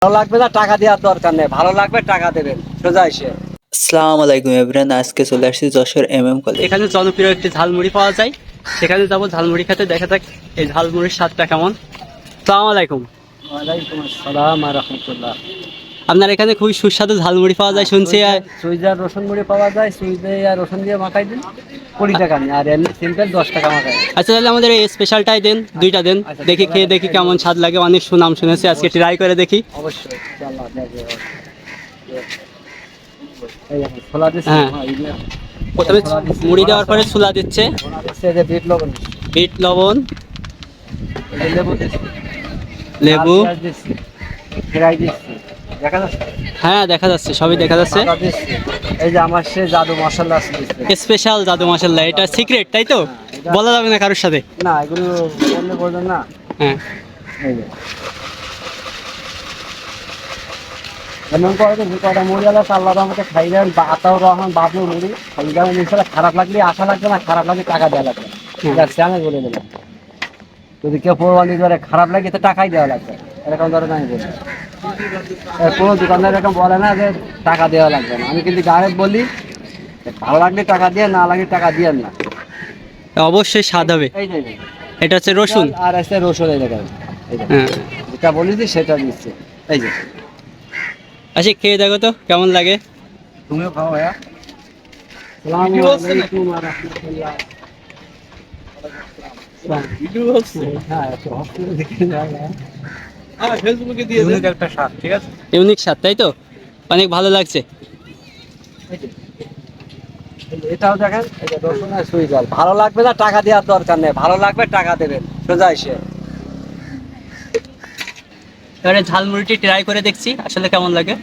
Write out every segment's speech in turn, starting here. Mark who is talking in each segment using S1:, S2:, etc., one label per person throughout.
S1: ভালো লাগবে না, টাকা দেওয়ার দরকার নেই। ভালো লাগবে টাকা দেবেন, সোজা এসে।
S2: আসসালামু আলাইকুম এভরিওয়ান, আজকে চলে আসছি যশোর কলেজ।
S3: এখানে জনপ্রিয় একটি ঝালমুড়ি পাওয়া যায়, সেখানে যাবো ঝালমুড়ি খেতে। দেখা যাক এই ঝালমুড়ির স্বাদটা কেমন। আসসালামু আলাইকুম।
S1: ওয়ালাইকুম আসসালাম ওয়া রাহমাতুল্লাহ।
S3: আপনার এখানে খুবই সুস্বাদু ঝালমুড়ি পাওয়া যায় শুনছি।
S1: সুইজার রসুন মুড়ি পাওয়া যায়, সুইজে আর রসুন দিয়ে মাখাই দিন, 20 টাকা নিয়ে। আর এমনি সিম্পল 10 টাকা মাখাই।
S3: আচ্ছা, তাহলে আমাদের এই স্পেশালটাই দেন, দুইটা দেন,
S1: আচ্ছা,
S3: দেখি খেয়ে দেখি কেমন স্বাদ লাগে। অনেক সুনাম শুনেছি, আজকে ট্রাই করে দেখি।
S1: অবশ্যই ইনশাআল্লাহ দেখবে। এই দেখুন ছোলা দিচ্ছি।
S3: হ্যাঁ। প্রথমে মুড়ি দেওয়ার পরে ছোলা দিচ্ছে,
S1: এই যে বিট লবণ,
S3: বিট লবণ,
S1: এই যে লেবু দিচ্ছি,
S3: লেবু।
S1: পেঁয়াজ দিচ্ছি, ফ্রাই দিচ্ছি। দেখা যাচ্ছে?
S3: হ্যাঁ, দেখা যাচ্ছে, সবই দেখা যাচ্ছে।
S1: আদা দিচ্ছি। এই যে আমার সে জাদু মশলা আছে দিচ্ছি।
S3: স্পেশাল জাদু মশলা, এটা সিক্রেট তাই তো? বলা যাবে না কারোর সাথে?
S1: না, এগুলো বললে বলবেন না।
S3: হ্যাঁ।
S1: এই যে এমন করে যে কটা মুড়ি আলা আল্লাহ আমাকে খাইলেন, আতাউর রহমান বাবুর মুড়ি খাইলেন। ইনশাআল্লাহ খারাপ লাগলে আশা লাগবে না, খারাপ লাগলে টাকা দেওয়া লাগবে। ঠিক আছে, আমি বলে দিলাম। যদি কেউ প্রমাণিত করে খারাপ লাগে তো টাকাই দেওয়া লাগবে, এরকম ধরনের আমি বলি। কোনো দোকানদার এরকম বলে না যে টাকা দেওয়া লাগবে না। আমি কিন্তু ডাইরেক্ট বলি, ভালো লাগলে টাকা দিয়ে, না লাগলে টাকা দিয়েন না।
S3: অবশ্যই স্বাদ হবে।
S1: এই যে
S3: এটা হচ্ছে রসুন।
S1: আর আছে রসুন, এই দেখেন। এই যে
S3: হ্যাঁ।
S1: যেটা বলেছি সেটা দিচ্ছে। এই যে
S3: আচ্ছা, খেয়ে দেখো তো কেমন লাগে।
S1: তুমিও খাও ভাইয়া। আসসালামু আলাইকুম ওয়া রাহমাতুল্লাহ। হ্যাঁ, একটু হসপিটাল দেখে যাও। ফেসবুকে দিয়ে দেন একটা স্বাদ, ঠিক আছে?
S3: ইউনিক স্বাদ তাই তো? অনেক ভালো লাগছে।
S1: এটাও দেখেন, এই যে রসুন আর সুইজাল। ভালো লাগবে না, টাকা দেওয়ার দরকার নেই। ভালো লাগবে টাকা দেবেন, সোজা এসে।
S3: এবারে ঝালমুড়িটি ট্রাই করে দেখছি আসলে কেমন লাগে।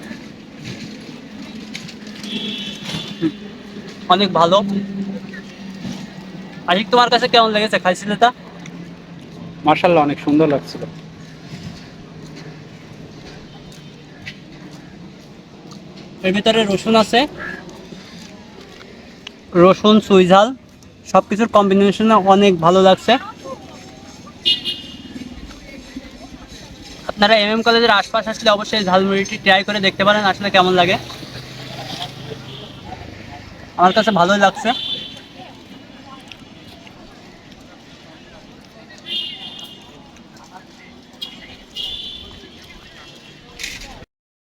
S3: অনেক ভালো। আশিক, তোমার কাছে কেমন লেগেছে? খাইছিলে তা?
S4: মার্শাল্লাহ, অনেক সুন্দর লাগছিল।
S3: এর ভিতরে রসুন আছে, রসুন সুইঝাল সব কিছুর কম্বিনেশনে অনেক ভালো লাগছে। আপনারা কলেজের আশপাশ আসলে অবশ্যই ঝালমুড়িটি ট্রাই করে দেখতে পারেন, আসলে কেমন লাগে। আমার কাছে ভালোই লাগছে।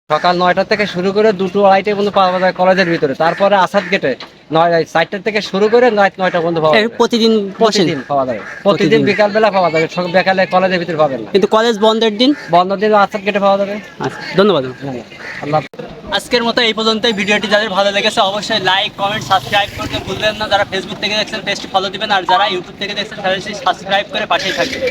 S1: সকাল 9টা থেকে শুরু করে 2-2-2:30 পর্যন্ত পাওয়া যায় কলেজের ভিতরে। তারপরে আসাদ গেটে 4টা থেকে শুরু করে 9টা পর্যন্ত পাওয়া যায়।
S3: প্রতিদিন বসেন?
S1: প্রতিদিন পাওয়া যাবে, প্রতিদিন বিকাল বেলা পাওয়া যাবে। বিকালে কলেজের ভিতরে পাবেন না,
S3: কিন্তু কলেজ বন্ধের দিন?
S1: বন্ধ দিন আসাদ গেটে পাওয়া যাবে।
S3: আচ্ছা, ধন্যবাদ।
S1: আল্লাহ।
S3: আজকের মতো এই পর্যন্তই। ভিডিওটি যাদের ভালো লেগেছে অবশ্যই লাইক, কমেন্ট, সাবস্ক্রাইব করতে ভুলবেন না। যারা ফেসবুক থেকে দেখছেন পেজটি ফলো দিবেন, আর যারা ইউটিউব থেকে দেখছেন তারা সাবস্ক্রাইব করে পাশেই থাকবেন।